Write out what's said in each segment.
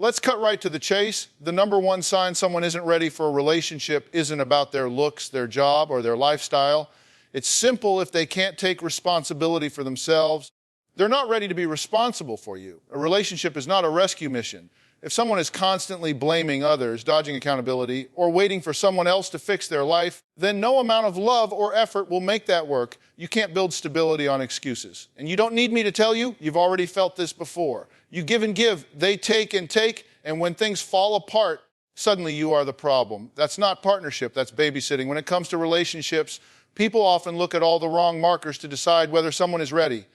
Let's cut right to the chase. The number one sign someone isn't ready for a relationship isn't about their looks, their job, or their lifestyle. It's simple. If they can't take responsibility for themselves, they're not ready to be responsible for you. A relationship is not a rescue mission. If someone is constantly blaming others, dodging accountability, or waiting for someone else to fix their life, then no amount of love or effort will make that work. You can't build stability on excuses. And you don't need me to tell you, you've already felt this before. You give and give, they take and take, and when things fall apart, suddenly you are the problem. That's not partnership, that's babysitting. When it comes to relationships, people often look at all the wrong markers to decide whether someone is ready.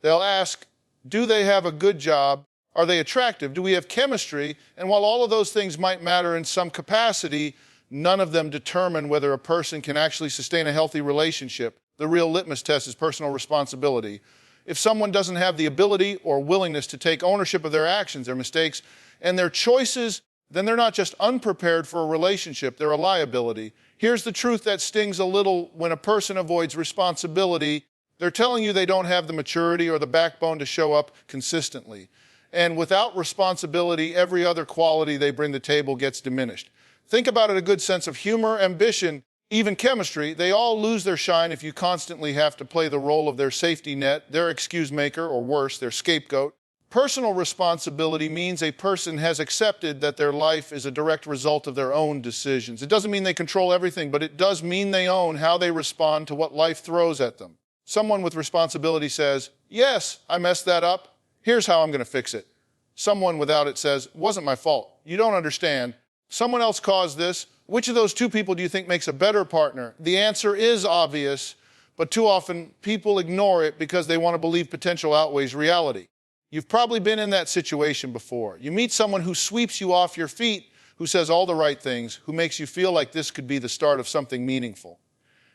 They'll ask, do they have a good job? Are they attractive? Do we have chemistry? And while all of those things might matter in some capacity, none of them determine whether a person can actually sustain a healthy relationship. The real litmus test is personal responsibility. If someone doesn't have the ability or willingness to take ownership of their actions, their mistakes, and their choices, then they're not just unprepared for a relationship, they're a liability. Here's the truth that stings a little when a person avoids responsibility. They're telling you they don't have the maturity or the backbone to show up consistently. And without responsibility, every other quality they bring to the table gets diminished. Think about it, a good sense of humor, ambition, even chemistry, they all lose their shine if you constantly have to play the role of their safety net, their excuse maker, or worse, their scapegoat. Personal responsibility means a person has accepted that their life is a direct result of their own decisions. It doesn't mean they control everything, but it does mean they own how they respond to what life throws at them. Someone with responsibility says, yes, I messed that up. Here's how I'm going to fix it. Someone without it says, it wasn't my fault. You don't understand. Someone else caused this. Which of those two people do you think makes a better partner? The answer is obvious, but too often people ignore it because they want to believe potential outweighs reality. You've probably been in that situation before. You meet someone who sweeps you off your feet, who says all the right things, who makes you feel like this could be the start of something meaningful.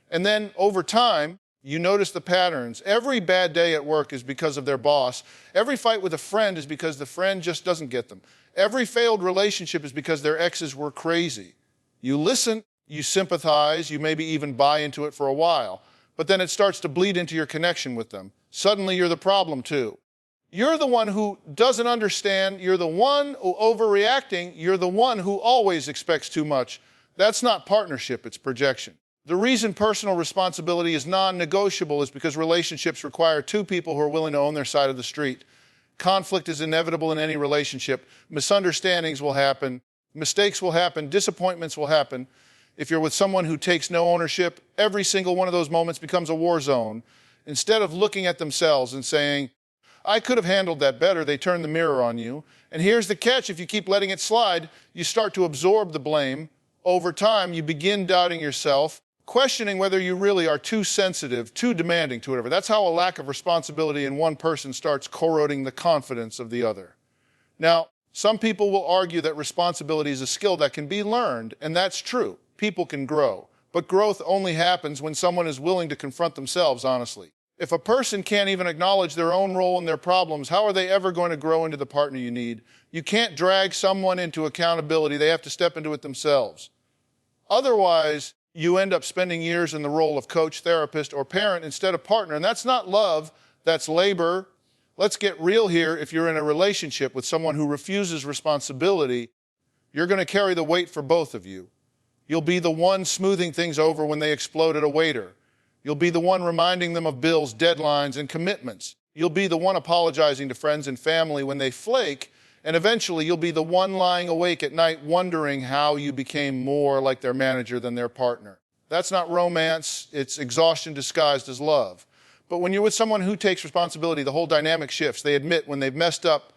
And then over time, you notice the patterns. Every bad day at work is because of their boss. Every fight with a friend is because the friend just doesn't get them. Every failed relationship is because their exes were crazy. You listen, you sympathize, you maybe even buy into it for a while, but then it starts to bleed into your connection with them. Suddenly you're the problem too. You're the one who doesn't understand, you're the one who overreacting, you're the one who always expects too much. That's not partnership, it's projection. The reason personal responsibility is non-negotiable is because relationships require two people who are willing to own their side of the street. Conflict is inevitable in any relationship. Misunderstandings will happen. Mistakes will happen. Disappointments will happen. If you're with someone who takes no ownership, every single one of those moments becomes a war zone. Instead of looking at themselves and saying, I could have handled that better, they turn the mirror on you. And here's the catch. If you keep letting it slide, you start to absorb the blame. Over time, you begin doubting yourself, questioning whether you really are too sensitive, too demanding to whatever. That's how a lack of responsibility in one person starts corroding the confidence of the other. Now, some people will argue that responsibility is a skill that can be learned, and that's true. People can grow. But growth only happens when someone is willing to confront themselves honestly. If a person can't even acknowledge their own role in their problems, how are they ever going to grow into the partner you need? You can't drag someone into accountability. They have to step into it themselves. Otherwise, you end up spending years in the role of coach, therapist, or parent instead of partner. And that's not love, that's labor. Let's get real here. If you're in a relationship with someone who refuses responsibility, you're going to carry the weight for both of you. You'll be the one smoothing things over when they explode at a waiter. You'll be the one reminding them of bills, deadlines, and commitments. You'll be the one apologizing to friends and family when they flake. And eventually, you'll be the one lying awake at night wondering how you became more like their manager than their partner. That's not romance. It's exhaustion disguised as love. But when you're with someone who takes responsibility, the whole dynamic shifts. They admit when they've messed up.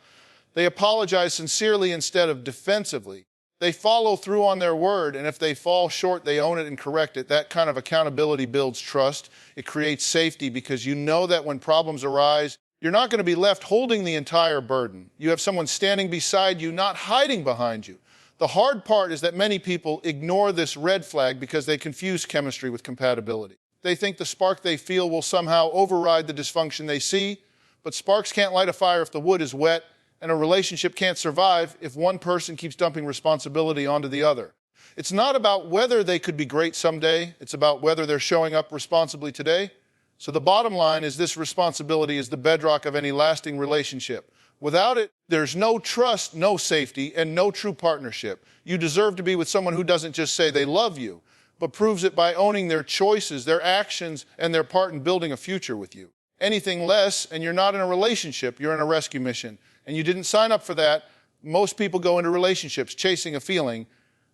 They apologize sincerely instead of defensively. They follow through on their word, and if they fall short, they own it and correct it. That kind of accountability builds trust. It creates safety because you know that when problems arise, you're not going to be left holding the entire burden. You have someone standing beside you, not hiding behind you. The hard part is that many people ignore this red flag because they confuse chemistry with compatibility. They think the spark they feel will somehow override the dysfunction they see, but sparks can't light a fire if the wood is wet, and a relationship can't survive if one person keeps dumping responsibility onto the other. It's not about whether they could be great someday, it's about whether they're showing up responsibly today. So the bottom line is this: responsibility is the bedrock of any lasting relationship. Without it, there's no trust, no safety, and no true partnership. You deserve to be with someone who doesn't just say they love you, but proves it by owning their choices, their actions, and their part in building a future with you. Anything less, and you're not in a relationship, you're in a rescue mission, and you didn't sign up for that. Most people go into relationships chasing a feeling.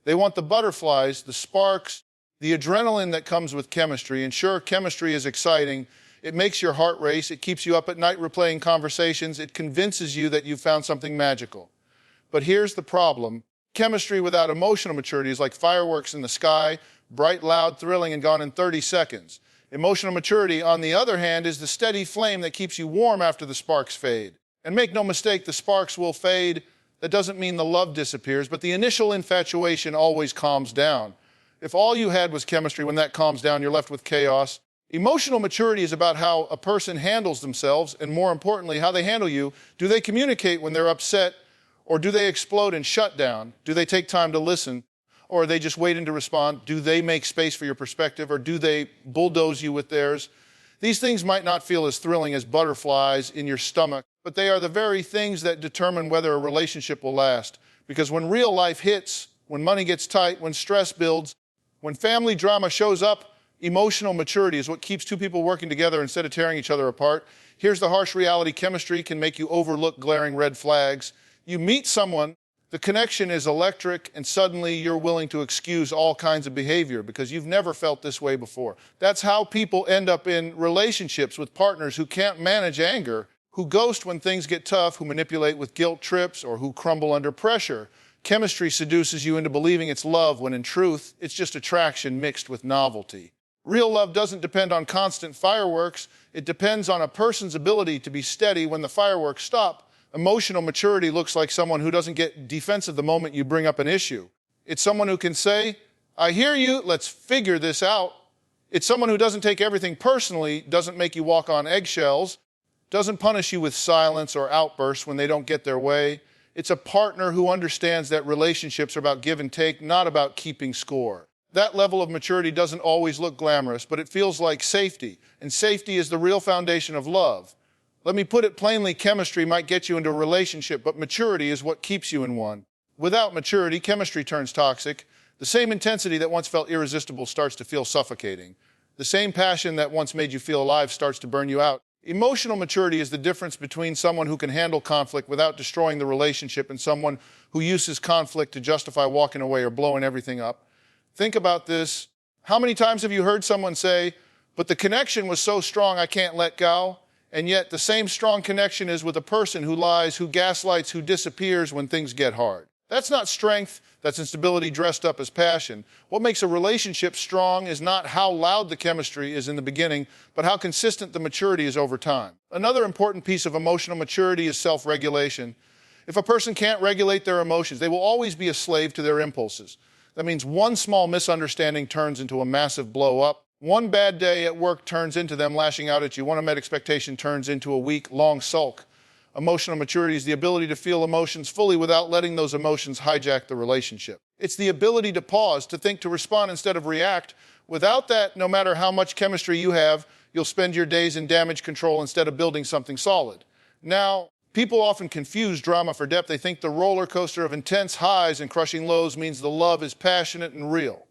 They want the butterflies, the sparks, the adrenaline that comes with chemistry. And sure, chemistry is exciting. It makes your heart race. It keeps you up at night replaying conversations. It convinces you that you've found something magical. But here's the problem. Chemistry without emotional maturity is like fireworks in the sky, bright, loud, thrilling, and gone in 30 seconds. Emotional maturity, on the other hand, is the steady flame that keeps you warm after the sparks fade. And make no mistake, the sparks will fade. That doesn't mean the love disappears, but the initial infatuation always calms down. If all you had was chemistry, when that calms down, you're left with chaos. Emotional maturity is about how a person handles themselves, and more importantly, how they handle you. Do they communicate when they're upset, or do they explode and shut down? Do they take time to listen, or are they just waiting to respond? Do they make space for your perspective, or do they bulldoze you with theirs? These things might not feel as thrilling as butterflies in your stomach, but they are the very things that determine whether a relationship will last. Because when real life hits, when money gets tight, when stress builds, when family drama shows up, emotional maturity is what keeps two people working together instead of tearing each other apart. Here's the harsh reality. Chemistry can make you overlook glaring red flags. You meet someone, the connection is electric, and suddenly you're willing to excuse all kinds of behavior because you've never felt this way before. That's how people end up in relationships with partners who can't manage anger, who ghost when things get tough, who manipulate with guilt trips, or who crumble under pressure. Chemistry seduces you into believing it's love when in truth, it's just attraction mixed with novelty. Real love doesn't depend on constant fireworks. It depends on a person's ability to be steady when the fireworks stop. Emotional maturity looks like someone who doesn't get defensive the moment you bring up an issue. It's someone who can say, I hear you, let's figure this out. It's someone who doesn't take everything personally, doesn't make you walk on eggshells, doesn't punish you with silence or outbursts when they don't get their way. It's a partner who understands that relationships are about give and take, not about keeping score. That level of maturity doesn't always look glamorous, but it feels like safety, and safety is the real foundation of love. Let me put it plainly, chemistry might get you into a relationship, but maturity is what keeps you in one. Without maturity, chemistry turns toxic. The same intensity that once felt irresistible starts to feel suffocating. The same passion that once made you feel alive starts to burn you out. Emotional maturity is the difference between someone who can handle conflict without destroying the relationship and someone who uses conflict to justify walking away or blowing everything up. Think about this. How many times have you heard someone say, but the connection was so strong I can't let go? And yet the same strong connection is with a person who lies, who gaslights, who disappears when things get hard. That's not strength, that's instability dressed up as passion. What makes a relationship strong is not how loud the chemistry is in the beginning, but how consistent the maturity is over time. Another important piece of emotional maturity is self-regulation. If a person can't regulate their emotions, they will always be a slave to their impulses. That means one small misunderstanding turns into a massive blow-up. One bad day at work turns into them lashing out at you. One unmet expectation turns into a week-long sulk. Emotional maturity is the ability to feel emotions fully without letting those emotions hijack the relationship. It's the ability to pause, to think, to respond instead of react. Without that, no matter how much chemistry you have, you'll spend your days in damage control instead of building something solid. Now, people often confuse drama for depth. They think the roller coaster of intense highs and crushing lows means the love is passionate and real.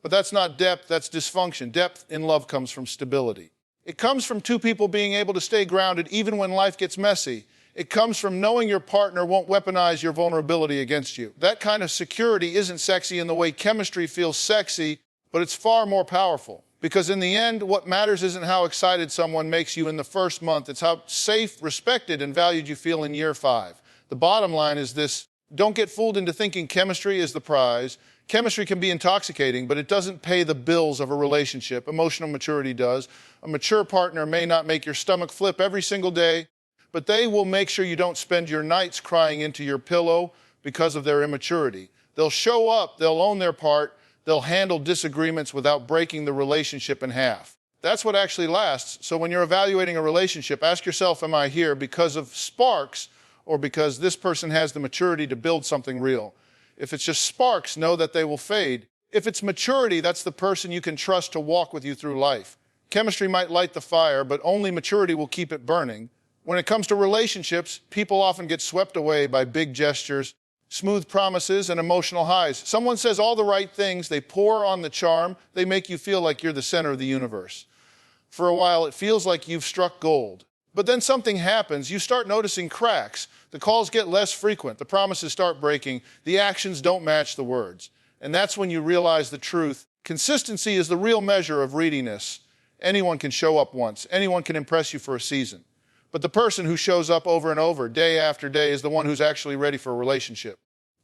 But that's not depth, that's dysfunction. Depth in love comes from stability. It comes from two people being able to stay grounded even when life gets messy. It comes from knowing your partner won't weaponize your vulnerability against you. That kind of security isn't sexy in the way chemistry feels sexy, but it's far more powerful. Because in the end, what matters isn't how excited someone makes you in the first month. It's how safe, respected, and valued you feel in year 5. The bottom line is this: don't get fooled into thinking chemistry is the prize. Chemistry can be intoxicating, but it doesn't pay the bills of a relationship. Emotional maturity does. A mature partner may not make your stomach flip every single day, but they will make sure you don't spend your nights crying into your pillow because of their immaturity. They'll show up, they'll own their part, they'll handle disagreements without breaking the relationship in half. That's what actually lasts. So when you're evaluating a relationship, ask yourself, am I here because of sparks or because this person has the maturity to build something real? If it's just sparks, know that they will fade. If it's maturity, that's the person you can trust to walk with you through life. Chemistry might light the fire, but only maturity will keep it burning. When it comes to relationships, people often get swept away by big gestures, smooth promises, and emotional highs. Someone says all the right things, they pour on the charm, they make you feel like you're the center of the universe. For a while, it feels like you've struck gold. But then something happens. You start noticing cracks. The calls get less frequent. The promises start breaking. The actions don't match the words. And that's when you realize the truth. Consistency is the real measure of readiness. Anyone can show up once. Anyone can impress you for a season. But the person who shows up over and over, day after day, is the one who's actually ready for a relationship.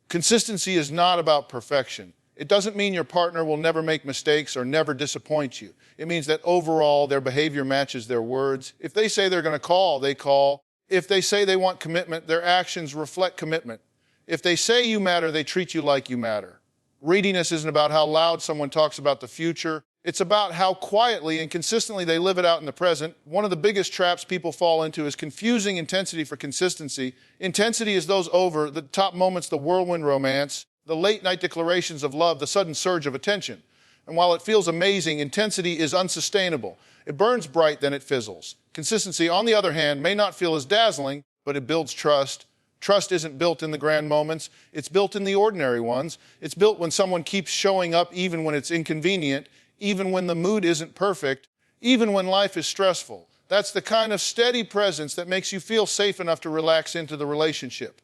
Consistency is not about perfection. It doesn't mean your partner will never make mistakes or never disappoint you. It means that overall their behavior matches their words. If they say they're going to call, they call. If they say they want commitment, their actions reflect commitment. If they say you matter, they treat you like you matter. Readiness isn't about how loud someone talks about the future. It's about how quietly and consistently they live it out in the present. One of the biggest traps people fall into is confusing intensity for consistency. Intensity is those over the top moments, the whirlwind romance, the late night declarations of love, the sudden surge of attention. And while it feels amazing, intensity is unsustainable. It burns bright, then it fizzles. Consistency, on the other hand, may not feel as dazzling, but it builds trust. Trust isn't built in the grand moments. It's built in the ordinary ones. It's built when someone keeps showing up even when it's inconvenient, even when the mood isn't perfect, even when life is stressful. That's the kind of steady presence that makes you feel safe enough to relax into the relationship.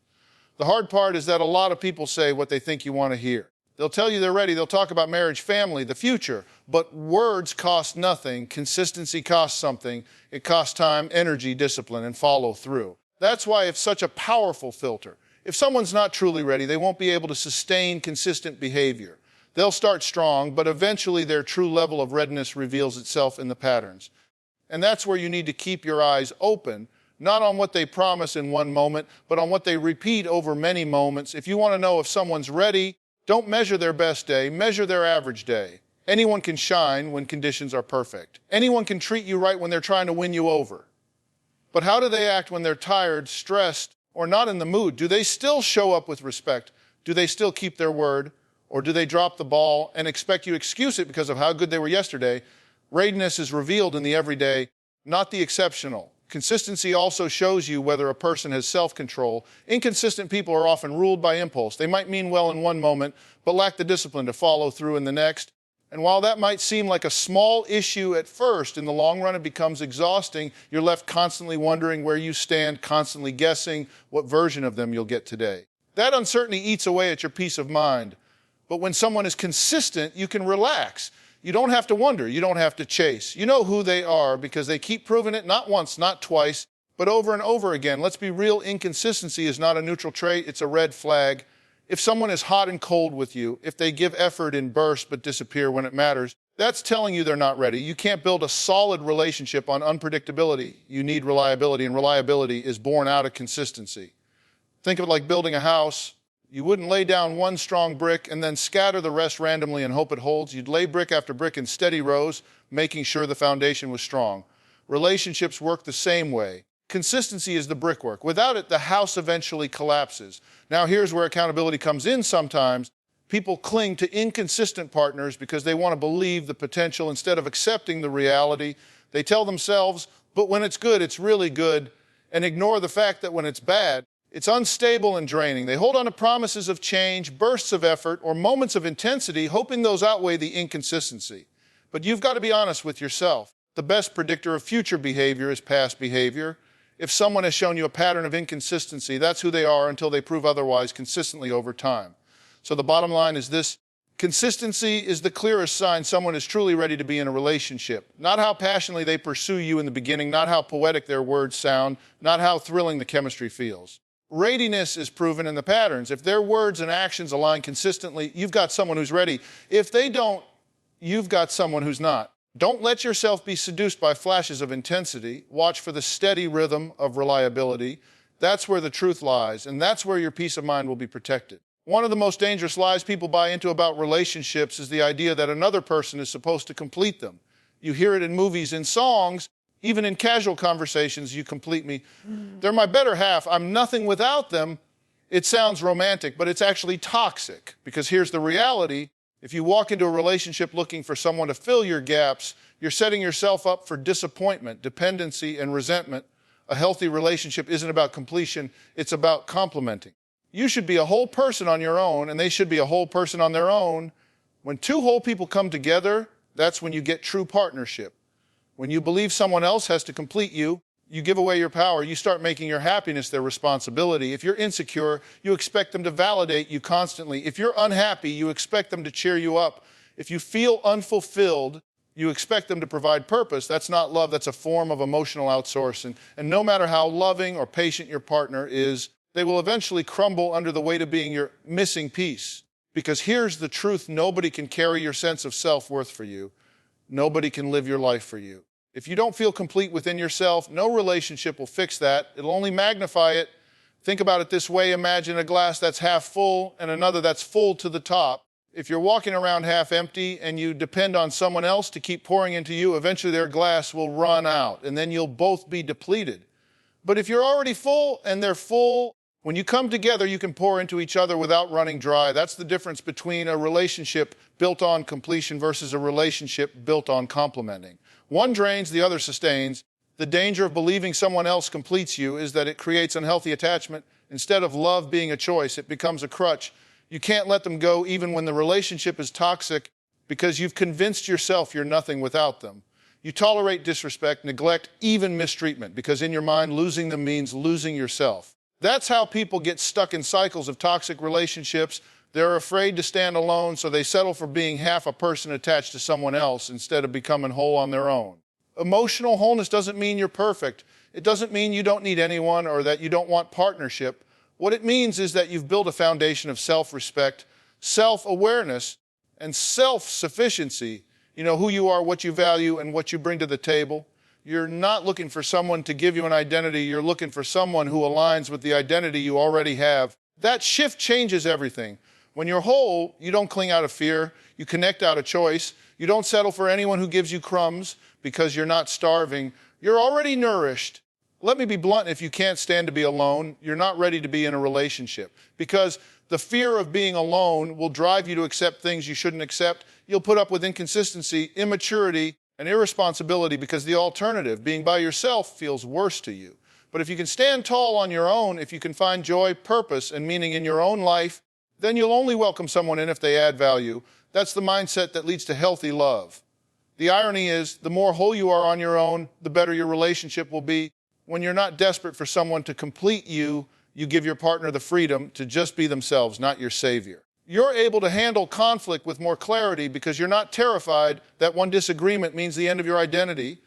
The hard part is that a lot of people say what they think you want to hear. They'll tell you they're ready. They'll talk about marriage, family, the future. But words cost nothing. Consistency costs something. It costs time, energy, discipline, and follow through. That's why it's such a powerful filter. If someone's not truly ready, they won't be able to sustain consistent behavior. They'll start strong, but eventually their true level of readiness reveals itself in the patterns. And that's where you need to keep your eyes open, not on what they promise in one moment, but on what they repeat over many moments. If you want to know if someone's ready, don't measure their best day, measure their average day. Anyone can shine when conditions are perfect. Anyone can treat you right when they're trying to win you over. But how do they act when they're tired, stressed, or not in the mood? Do they still show up with respect? Do they still keep their word? Or do they drop the ball and expect you to excuse it because of how good they were yesterday? Readiness is revealed in the everyday, not the exceptional. Consistency also shows you whether a person has self-control. Inconsistent people are often ruled by impulse. They might mean well in one moment, but lack the discipline to follow through in the next. And while that might seem like a small issue at first, in the long run it becomes exhausting. You're left constantly wondering where you stand, constantly guessing what version of them you'll get today. That uncertainty eats away at your peace of mind. But when someone is consistent, you can relax. You don't have to wonder. You don't have to chase. You know who they are because they keep proving it not once, not twice, but over and over again. Let's be real. Inconsistency is not a neutral trait. It's a red flag. If someone is hot and cold with you, if they give effort in bursts but disappear when it matters, that's telling you they're not ready. You can't build a solid relationship on unpredictability. You need reliability, and reliability is born out of consistency. Think of it like building a house. You wouldn't lay down one strong brick and then scatter the rest randomly and hope it holds. You'd lay brick after brick in steady rows, making sure the foundation was strong. Relationships work the same way. Consistency is the brickwork. Without it, the house eventually collapses. Now, here's where accountability comes in sometimes. People cling to inconsistent partners because they want to believe the potential instead of accepting the reality. They tell themselves, but when it's good, it's really good, and ignore the fact that when it's bad, it's unstable and draining. They hold on to promises of change, bursts of effort, or moments of intensity, hoping those outweigh the inconsistency. But you've got to be honest with yourself. The best predictor of future behavior is past behavior. If someone has shown you a pattern of inconsistency, that's who they are until they prove otherwise consistently over time. So the bottom line is this: consistency is the clearest sign someone is truly ready to be in a relationship. Not how passionately they pursue you in the beginning, not how poetic their words sound, not how thrilling the chemistry feels. Readiness is proven in the patterns. If their words and actions align consistently, you've got someone who's ready. If they don't, you've got someone who's not. Don't let yourself be seduced by flashes of intensity. Watch for the steady rhythm of reliability. That's where the truth lies, and that's where your peace of mind will be protected. One of the most dangerous lies people buy into about relationships is the idea that another person is supposed to complete them. You hear it in movies, in songs, even in casual conversations. You complete me. They're my better half. I'm nothing without them. It sounds romantic, but it's actually toxic, because here's the reality. If you walk into a relationship looking for someone to fill your gaps, you're setting yourself up for disappointment, dependency, and resentment. A healthy relationship isn't about completion, it's about complementing. You should be a whole person on your own, and they should be a whole person on their own. When two whole people come together, that's when you get true partnership. When you believe someone else has to complete you, you give away your power. You start making your happiness their responsibility. If you're insecure, you expect them to validate you constantly. If you're unhappy, you expect them to cheer you up. If you feel unfulfilled, you expect them to provide purpose. That's not love, that's a form of emotional outsourcing. And no matter how loving or patient your partner is, they will eventually crumble under the weight of being your missing piece. Because here's the truth: nobody can carry your sense of self-worth for you. Nobody can live your life for you. If you don't feel complete within yourself, no relationship will fix that. It'll only magnify it. Think about it this way: imagine a glass that's half full and another that's full to the top. If you're walking around half empty and you depend on someone else to keep pouring into you, eventually their glass will run out, and then you'll both be depleted. But if you're already full and they're full, when you come together, you can pour into each other without running dry. That's the difference between a relationship built on completion versus a relationship built on complementing. One drains, the other sustains. The danger of believing someone else completes you is that it creates unhealthy attachment. Instead of love being a choice, it becomes a crutch. You can't let them go even when the relationship is toxic because you've convinced yourself you're nothing without them. You tolerate disrespect, neglect, even mistreatment, because in your mind, losing them means losing yourself. That's how people get stuck in cycles of toxic relationships. They're afraid to stand alone, so they settle for being half a person attached to someone else instead of becoming whole on their own. Emotional wholeness doesn't mean you're perfect. It doesn't mean you don't need anyone or that you don't want partnership. What it means is that you've built a foundation of self-respect, self-awareness, and self-sufficiency. You know who you are, what you value, and what you bring to the table. You're not looking for someone to give you an identity. You're looking for someone who aligns with the identity you already have. That shift changes everything. When you're whole, you don't cling out of fear. You connect out of choice. You don't settle for anyone who gives you crumbs because you're not starving. You're already nourished. Let me be blunt: if you can't stand to be alone, you're not ready to be in a relationship, because the fear of being alone will drive you to accept things you shouldn't accept. You'll put up with inconsistency, immaturity, and irresponsibility because the alternative, being by yourself, feels worse to you. But if you can stand tall on your own, if you can find joy, purpose, and meaning in your own life, then you'll only welcome someone in if they add value. That's the mindset that leads to healthy love. The irony is, the more whole you are on your own, the better your relationship will be. When you're not desperate for someone to complete you, you give your partner the freedom to just be themselves, not your savior. You're able to handle conflict with more clarity because you're not terrified that one disagreement means the end of your identity.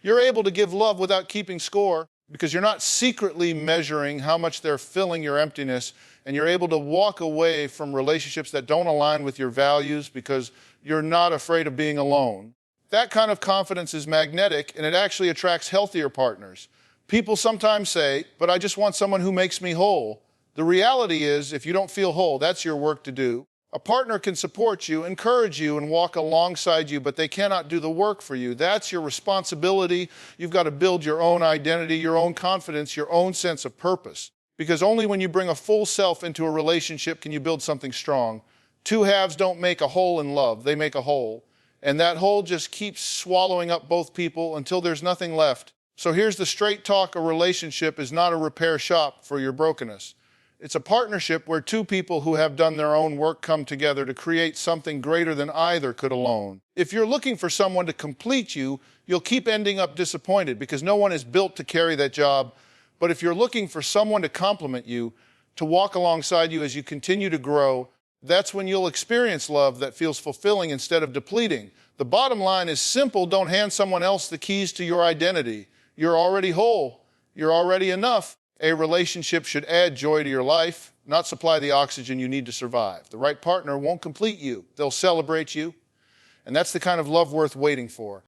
You're able to give love without keeping score because you're not secretly measuring how much they're filling your emptiness, and you're able to walk away from relationships that don't align with your values because you're not afraid of being alone. That kind of confidence is magnetic, and it actually attracts healthier partners. People sometimes say, "But I just want someone who makes me whole." The reality is, if you don't feel whole, that's your work to do. A partner can support you, encourage you, and walk alongside you, but they cannot do the work for you. That's your responsibility. You've got to build your own identity, your own confidence, your own sense of purpose. Because only when you bring a full self into a relationship can you build something strong. Two halves don't make a whole in love, they make a whole. And that whole just keeps swallowing up both people until there's nothing left. So here's the straight talk: a relationship is not a repair shop for your brokenness. It's a partnership where two people who have done their own work come together to create something greater than either could alone. If you're looking for someone to complete you, you'll keep ending up disappointed because no one is built to carry that job. But if you're looking for someone to complement you, to walk alongside you as you continue to grow, that's when you'll experience love that feels fulfilling instead of depleting. The bottom line is simple: don't hand someone else the keys to your identity. You're already whole. You're already enough. A relationship should add joy to your life, not supply the oxygen you need to survive. The right partner won't complete you. They'll celebrate you. And that's the kind of love worth waiting for.